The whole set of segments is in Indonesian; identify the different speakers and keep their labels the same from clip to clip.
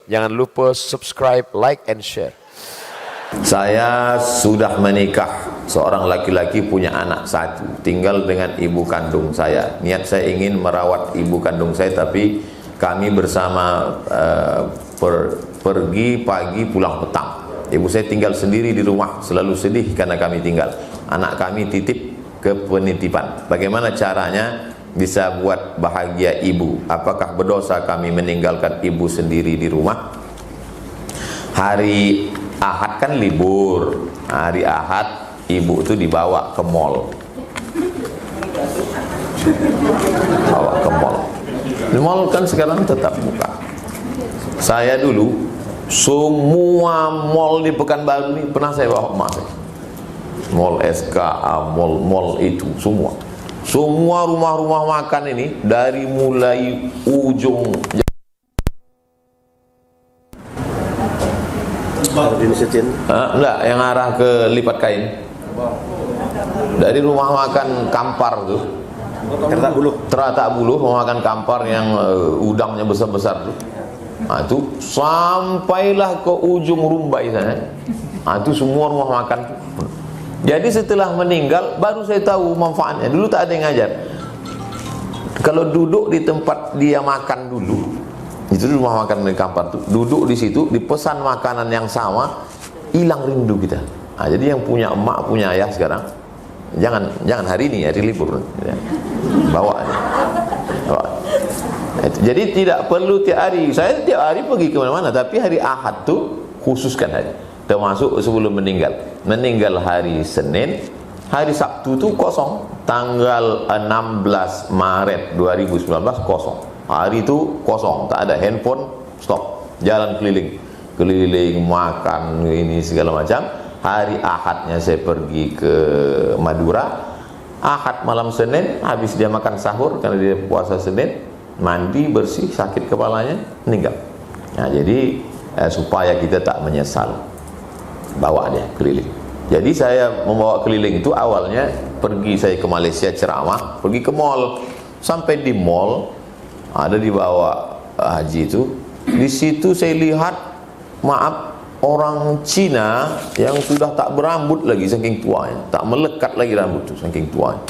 Speaker 1: Jangan lupa subscribe, like, and share.
Speaker 2: Saya sudah menikah, seorang laki-laki punya anak satu, tinggal dengan ibu kandung saya. Niat saya ingin merawat ibu kandung saya, tapi kami bersama pergi pagi pulang petang. Ibu saya tinggal sendiri di rumah, selalu sedih karena kami tinggal. Anak kami titip ke penitipan. Bagaimana caranya bisa buat bahagia ibu? Apakah berdosa kami meninggalkan ibu sendiri di rumah? Hari Ahad kan libur. Hari Ahad ibu itu dibawa ke mall. Bawa ke mall. Di mall kan sekarang tetap buka. Saya dulu semua mall di Pekanbaru ini pernah saya bawa emak saya. Mall SKA, mall itu semua rumah-rumah makan ini dari mulai ujung enggak, yang arah ke Lipat Kain, dari rumah makan Kampar tuh, Teratak Buluh, rumah makan Kampar yang udangnya besar-besar tuh, nah, itu sampailah ke ujung Rumbai sana. Nah, itu semua rumah makan tuh. Jadi setelah meninggal baru saya tahu manfaatnya. Dulu tak ada yang ngajar. Kalau duduk di tempat dia makan dulu, itu rumah makan di Kampar tuh, duduk di situ dipesan makanan yang sama, hilang rindu kita. Nah, jadi yang punya emak, punya ayah sekarang, jangan hari ini, hari libur, ya. bawa. Jadi tidak perlu tiap hari. Saya tiap hari pergi ke mana-mana, tapi hari Ahad tuh khususkan hari. Termasuk sebelum meninggal hari Senin, hari Sabtu itu kosong, tanggal 16 Maret 2019 kosong. Hari itu kosong, tak ada handphone, stop, jalan keliling makan ini segala macam. Hari Ahadnya saya pergi ke Madura. Ahad malam Senin, habis dia makan sahur karena dia puasa Senin, mandi bersih, sakit kepalanya, meninggal. Nah, jadi supaya kita tak menyesal, bawa dia keliling. Jadi saya membawa keliling itu awalnya pergi saya ke Malaysia ceramah, pergi ke mall. Sampai di mall ada di bawah haji itu. Di situ saya lihat, maaf, orang Cina yang sudah tak berambut lagi saking tuanya, tak melekat lagi rambut itu saking tuanya.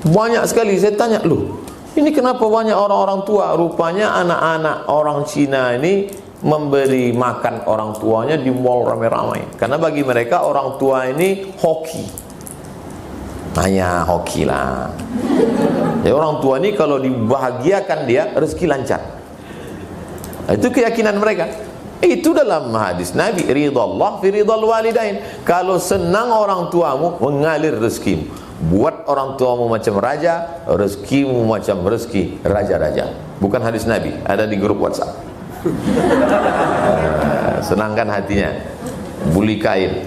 Speaker 2: Banyak sekali. Saya tanya, loh, ini kenapa banyak orang-orang tua? Rupanya anak-anak orang Cina ini memberi makan orang tuanya di mall ramai-ramai. Karena bagi mereka orang tua ini hoki. Hanya hoki lah. Ya, orang tua ini kalau dibahagiakan dia rezeki lancar. Itu keyakinan mereka. Itu dalam hadis Nabi, ridallah fi ridal walidain. Kalau senang orang tuamu, mengalir rezekimu. Buat orang tuamu macam raja, rezekimu macam rezeki raja-raja. Bukan hadis Nabi, ada di grup WhatsApp. Senangkan hatinya, buli kain.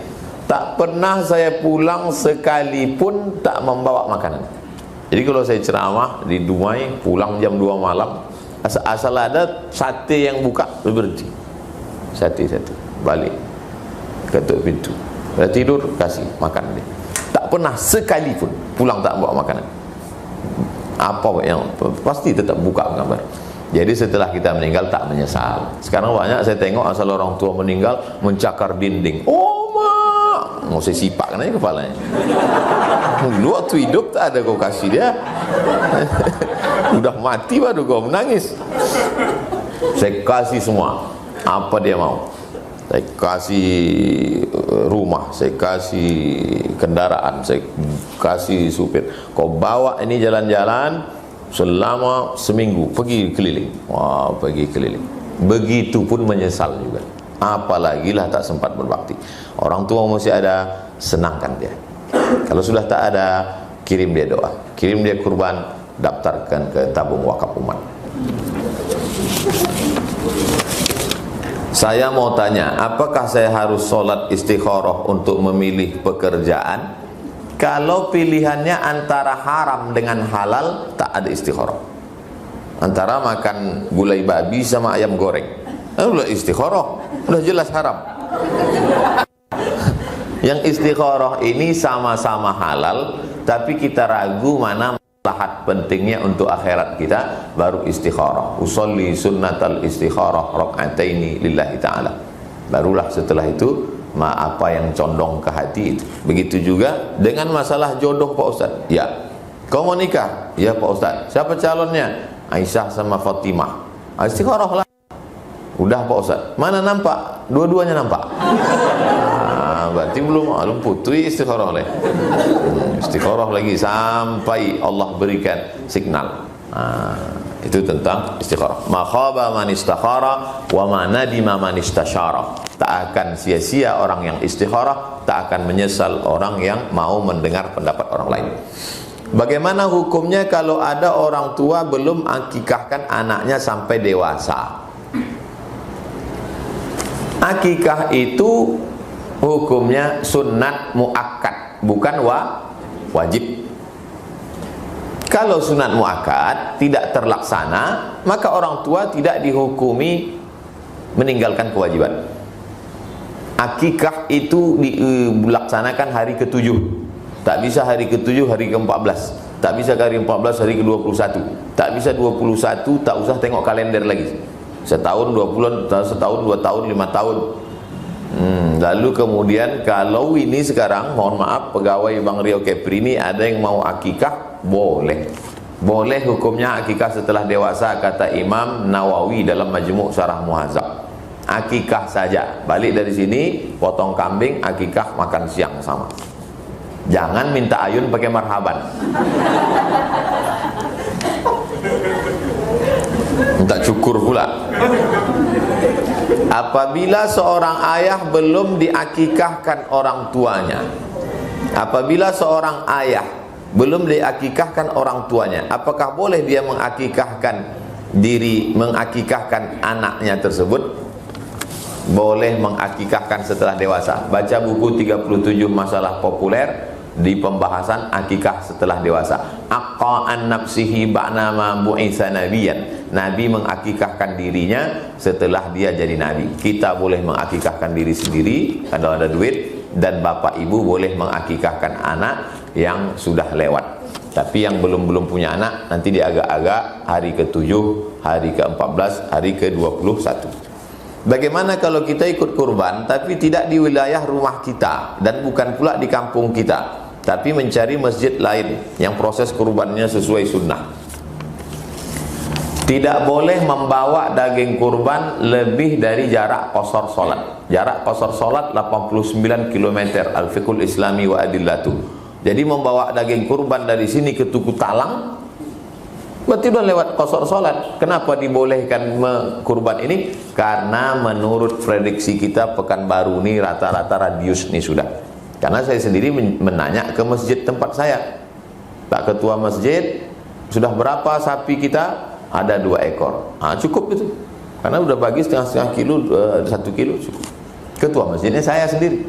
Speaker 2: Tak pernah saya pulang sekalipun tak membawa makanan. Jadi kalau saya ceramah di Dumai, pulang jam 2 malam, asal ada sate yang buka, berhenti. Sate balik, ketuk pintu, dah tidur, kasih makan dia. Tak pernah sekalipun pulang tak bawa makanan. Apa yang pasti tetap buka gambar. Jadi setelah kita meninggal tak menyesal. Sekarang banyak saya tengok asal orang tua meninggal mencakar dinding. Oh mak, mau saya sipakkan aja kepalanya. Dulu waktu hidup tak ada kau kasih dia. Udah mati baru kau menangis. Saya kasih semua apa dia mau. Saya kasih rumah, saya kasih kendaraan, saya kasih supir. Kau bawa ini jalan-jalan selama seminggu, pergi keliling. Wah, pergi keliling. Begitupun menyesal juga. Apalagi lah tak sempat berbakti. Orang tua masih ada, senangkan dia. Kalau sudah tak ada, kirim dia doa, kirim dia kurban, daftarkan ke tabung wakaf umat. Saya mau tanya, apakah saya harus sholat istikharah untuk memilih pekerjaan? Kalau pilihannya antara haram dengan halal, tak ada istikharah. Antara makan gulai babi sama ayam goreng, udah istikharah, udah jelas haram. Yang istikharah ini sama-sama halal, tapi kita ragu mana maslahat pentingnya untuk akhirat kita, baru istikharah. Usolli sunnatal istikharah raka'ataini lillahi ta'ala. Barulah setelah itu apa yang condong ke hati itu. Begitu juga dengan masalah jodoh Pak Ustaz. Ya, kau mau nikah? Ya Pak Ustaz. Siapa calonnya? Aisyah sama Fatimah. Istikharah lah. Udah Pak Ustaz. Mana nampak? Dua-duanya nampak. Berarti belum putri istikharah oleh. Istikharah lagi sampai Allah berikan signal. Itu tentang istikharah. Ma khaba man istakhara wa ma nadima man istasyara. Tak akan sia-sia orang yang istikharah, tak akan menyesal orang yang mau mendengar pendapat orang lain. Bagaimana hukumnya kalau ada orang tua belum akikahkan anaknya sampai dewasa? Akikah itu hukumnya sunnat muakkad, bukan wajib. Kalau sunat muakkad tidak terlaksana, maka orang tua tidak dihukumi meninggalkan kewajiban. Akikah itu dilaksanakan hari ke-7. Tak bisa hari ke-7, hari ke-14. Tak bisa hari ke-14, hari ke-21. Tak bisa 21, tak usah tengok kalender lagi. Setahun, 2 bulan, setahun, 2 tahun, 5 tahun. Lalu kemudian kalau ini sekarang, mohon maaf, pegawai Bang Rio Kepri ini ada yang mau akikah, boleh. Boleh hukumnya akikah setelah dewasa, kata Imam Nawawi dalam Majmu' Syarah Muhadzab. Akikah saja. Balik dari sini, potong kambing, akikah, makan siang sama. Jangan minta ayun pakai marhaban. Minta cukur pula. Apabila seorang ayah belum diakikahkan orang tuanya, apabila seorang ayah belum diakikahkan orang tuanya, apakah boleh dia mengakikahkan anaknya tersebut? Boleh mengakikahkan setelah dewasa. Baca buku 37 masalah populer di pembahasan akikah setelah dewasa. Aqa'an nafsihi ba'nama bu'isa nabiyan. Nabi mengakikahkan dirinya setelah dia jadi nabi. Kita boleh mengakikahkan diri sendiri kalau ada duit, dan bapak ibu boleh mengakikahkan anak yang sudah lewat. Tapi yang belum punya anak, nanti diagak-agak hari ke-7, hari ke-14, hari ke-21. Bagaimana kalau kita ikut kurban tapi tidak di wilayah rumah kita dan bukan pula di kampung kita, tapi mencari masjid lain yang proses kurbannya sesuai sunnah? Tidak boleh membawa daging kurban lebih dari jarak qasar salat. Jarak qasar salat 89 km. Al-Fiqhul Islami wa Adillatu. Jadi membawa daging kurban dari sini ke Tugu Talang, berarti udah lewat qasar salat. Kenapa dibolehkan kurban ini? Karena menurut prediksi kita Pekanbaru ini rata-rata radius ini sudah. Karena saya sendiri menanya ke masjid tempat saya, Pak Ketua Masjid, sudah berapa sapi kita? Ada 2 ekor. Cukup itu. Karena udah bagi setengah kilo, 1 kilo cukup. Ketua masjidnya saya sendiri.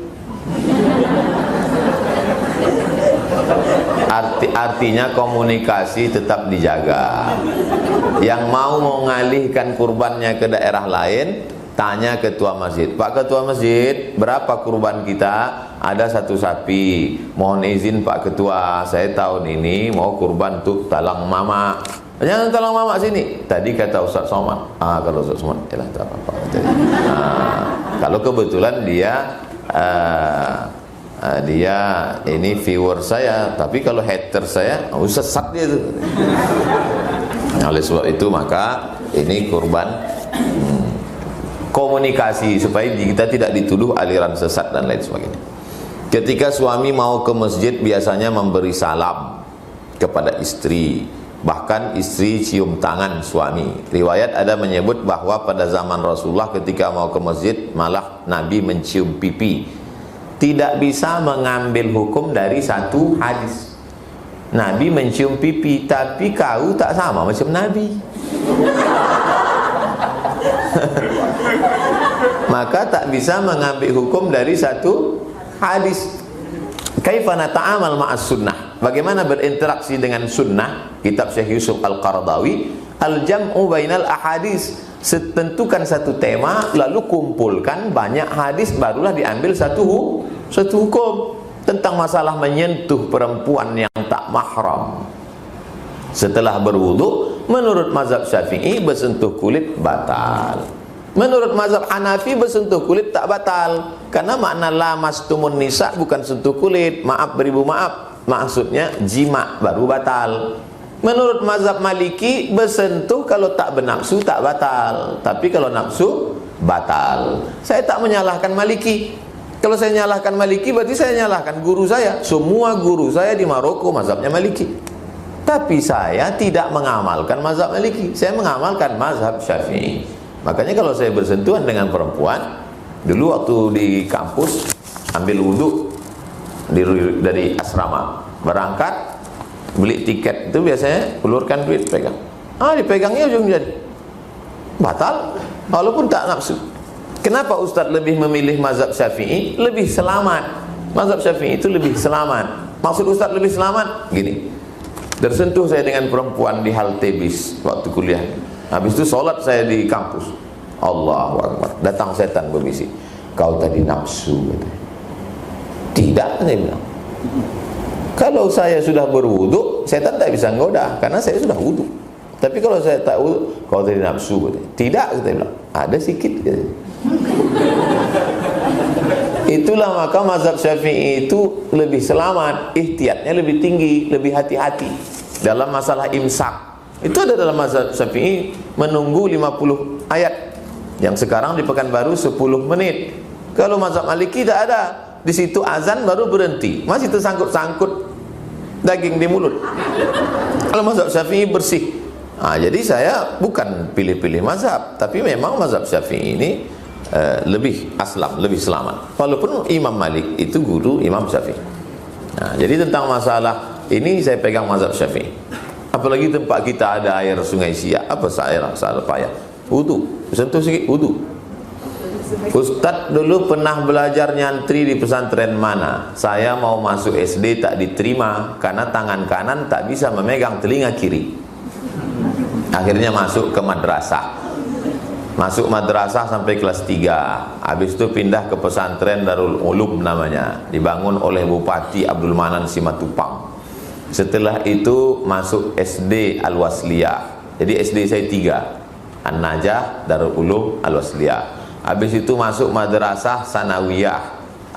Speaker 2: Artinya komunikasi tetap dijaga. Yang mau mengalihkan kurbannya ke daerah lain, tanya ketua masjid. Pak Ketua Masjid, berapa kurban kita? Ada 1 sapi. Mohon izin Pak Ketua, saya tahun ini mau kurban untuk talang mama. Jangan talang mama sini. Tadi kata Ustaz Somad. Kalau Ustaz Somad, ya lah, tak apa-apa. Kalau kebetulan dia ini viewer saya, tapi kalau hater saya, sesat dia tuh. Oleh sebab itu maka ini kurban komunikasi supaya kita tidak dituduh aliran sesat dan lain sebagainya. Ketika suami mau ke masjid biasanya memberi salam kepada istri, bahkan istri cium tangan suami. Riwayat ada menyebut bahwa pada zaman Rasulullah ketika mau ke masjid malah Nabi mencium pipi. Tidak bisa mengambil hukum dari satu hadis. Nabi mencium pipi, tapi kau tak sama macam Nabi. Maka tak bisa mengambil hukum dari satu hadis. Kaifa nata'amal ma'as sunnah? Bagaimana berinteraksi dengan sunnah? Kitab Syekh Yusuf Al-Qaradawi, Al-Jam'u bainal ahadis. Tentukan satu tema, lalu kumpulkan banyak hadis, barulah diambil satu hukum tentang masalah menyentuh perempuan yang tak mahram. setelah berwudu, menurut mazhab Syafi'i bersentuh kulit batal. Menurut mazhab Hanafi bersentuh kulit tak batal, karena makna lamastumun nisa bukan sentuh kulit. Maaf beribu maaf, maksudnya jima baru batal. Menurut mazhab Maliki bersentuh kalau tak bernafsu tak batal, tapi kalau nafsu batal. Saya tak menyalahkan Maliki. Kalau saya nyalahkan Maliki berarti saya nyalahkan guru saya. Semua guru saya di Maroko mazhabnya Maliki. Tapi saya tidak mengamalkan mazhab Maliki, saya mengamalkan mazhab Syafi'i. Makanya kalau saya bersentuhan dengan perempuan, dulu waktu di kampus ambil wudhu dari asrama, berangkat beli tiket itu biasanya ulurkan duit pegang. Dipegangnya ujung jadi batal, walaupun tak nafsu. Kenapa Ustadz lebih memilih mazhab Syafi'i? Lebih selamat. Mazhab Syafi'i itu lebih selamat. Maksud Ustadz lebih selamat gini, tersentuh saya dengan perempuan di halte bis waktu kuliah. Habis itu sholat saya di kampus. Allahu Akbar. Datang setan berbisik, kau tadi nafsu. Tidak, saya bilang. Kalau saya sudah berwudu, setan tak bisa ngoda karena saya sudah wudu. Tapi kalau saya tak wudu, kau tadi nafsu. Tidak, saya bilang. Ada sikit. Itulah maka mazhab Syafi'i itu lebih selamat, ihtiyatnya lebih tinggi, lebih hati-hati dalam masalah imsak. Itu ada dalam mazhab Syafi'i menunggu 50 ayat, yang sekarang di Pekanbaru 10 menit. Kalau mazhab Maliki tidak ada, di situ azan baru berhenti, masih tersangkut-sangkut daging di mulut. Kalau mazhab Syafi'i bersih. Jadi saya bukan pilih-pilih mazhab, tapi memang mazhab Syafi'i ini lebih aslam, lebih selamat. Walaupun Imam Malik itu guru Imam Syafi'i. Jadi tentang masalah ini saya pegang mazhab Syafi'i. Apalagi tempat kita ada air sungai Siak, apa saya salah payah. Wudu, sentuh sikit wudu. Ustadz dulu pernah belajar nyantri di pesantren mana? Saya mau masuk SD tak diterima karena tangan kanan tak bisa memegang telinga kiri. Akhirnya masuk ke madrasah. Masuk madrasah sampai kelas 3. Habis itu pindah ke pesantren Darul Ulum namanya, dibangun oleh Bupati Abdul Manan Simatupang. Setelah itu masuk SD Al-Wasliyah. Jadi SD saya 3, An-Najah, Darul Ulum, Al-Wasliyah. Habis itu masuk madrasah Sanawiyah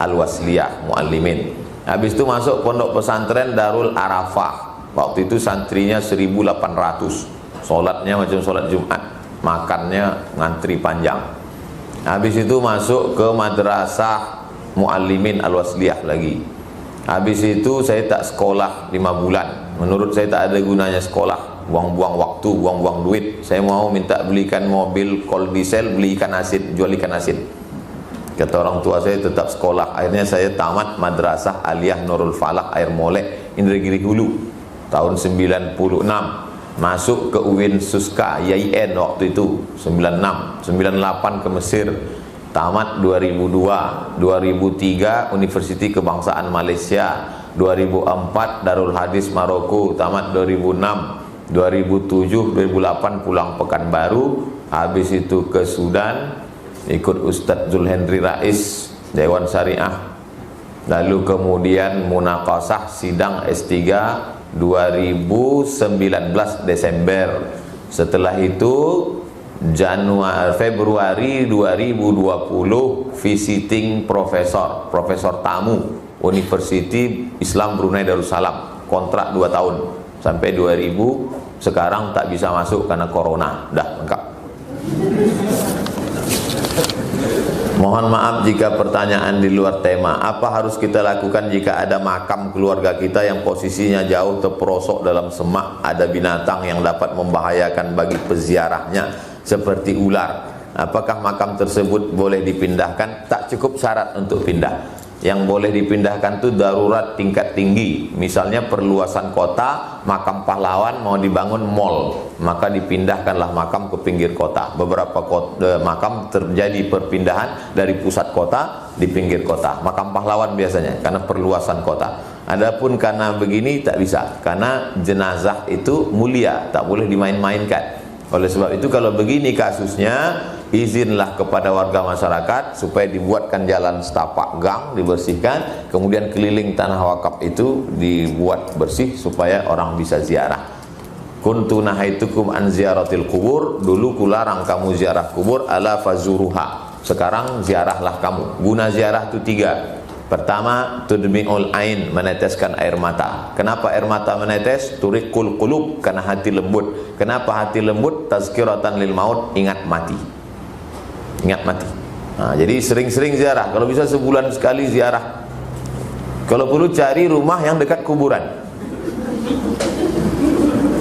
Speaker 2: Al-Wasliyah Muallimin. Habis itu masuk pondok pesantren Darul Arafah. Waktu itu santrinya 1800. Sholatnya macam sholat Jumat, makannya ngantri panjang. Habis itu masuk ke madrasah Muallimin Al-Wasliyah lagi. Habis itu saya tak sekolah 5 bulan. Menurut saya tak ada gunanya sekolah, buang-buang waktu, buang-buang duit. Saya mau minta belikan mobil kol diesel, beli ikan asin, jual ikan asin. Kata orang tua saya tetap sekolah. Akhirnya saya tamat madrasah Aliyah Nurul Falah Air Molek Indragiri Hulu tahun 96. Masuk ke UIN Suska YIN waktu itu 96, 98 ke Mesir, tamat 2002, 2003 Universiti Kebangsaan Malaysia, 2004 Darul Hadis Maroko, tamat 2006, 2007, 2008 pulang Pekanbaru. Habis itu ke Sudan ikut Ustadz Zulhendri Rais Dewan Syariah. Lalu kemudian munaqasah sidang S3 2019 Desember. Setelah itu Februari 2020 visiting profesor tamu Universiti Islam Brunei Darussalam, kontrak 2 tahun sampai 2000. Sekarang tak bisa masuk karena corona. Dah lengkap. Mohon maaf jika pertanyaan di luar tema. Apa harus kita lakukan jika ada makam keluarga kita yang posisinya jauh terperosok dalam semak, ada binatang yang dapat membahayakan bagi peziarahnya seperti ular? Apakah makam tersebut boleh dipindahkan? Tak cukup syarat untuk pindah. Yang boleh dipindahkan itu darurat tingkat tinggi. Misalnya perluasan kota, makam pahlawan mau dibangun mall, maka dipindahkanlah makam ke pinggir kota. Beberapa makam terjadi perpindahan dari pusat kota di pinggir kota. Makam pahlawan biasanya karena perluasan kota. Adapun karena begini tak bisa, karena jenazah itu mulia, tak boleh dimain-mainkan. Oleh sebab itu kalau begini kasusnya, izinlah kepada warga masyarakat supaya dibuatkan jalan setapak gang, dibersihkan, kemudian keliling tanah wakaf itu dibuat bersih supaya orang bisa ziarah. kuntu nahaitukum an ziyaratil kubur, dulu kularang kamu ziarah kubur, ala fazuruha, sekarang ziarahlah kamu. Guna ziarah itu 3. Pertama, tudmi'ul ain, meneteskan air mata. Kenapa air mata menetes? Turiqul qulub, karena hati lembut. Kenapa hati lembut? Tazkiratan lil maut, ingat mati. Ingat mati. Nah, jadi sering-sering ziarah. Kalau bisa sebulan sekali ziarah. Kalau perlu cari rumah yang dekat kuburan.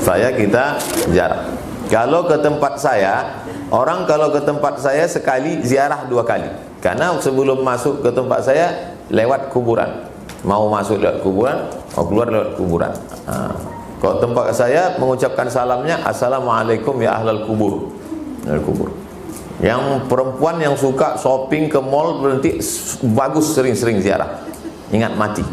Speaker 2: Kita ziarah. Kalau ke tempat saya, orang kalau ke tempat saya sekali ziarah 2 kali. Karena sebelum masuk ke tempat saya lewat kuburan. Mau masuk lewat kuburan, mau keluar lewat kuburan. Nah, kalau tempat saya mengucapkan salamnya, assalamualaikum ya ahlal kubur. Ahlal kubur. Yang perempuan yang suka shopping ke mall berhenti, bagus sering-sering ziarah. Ingat mati.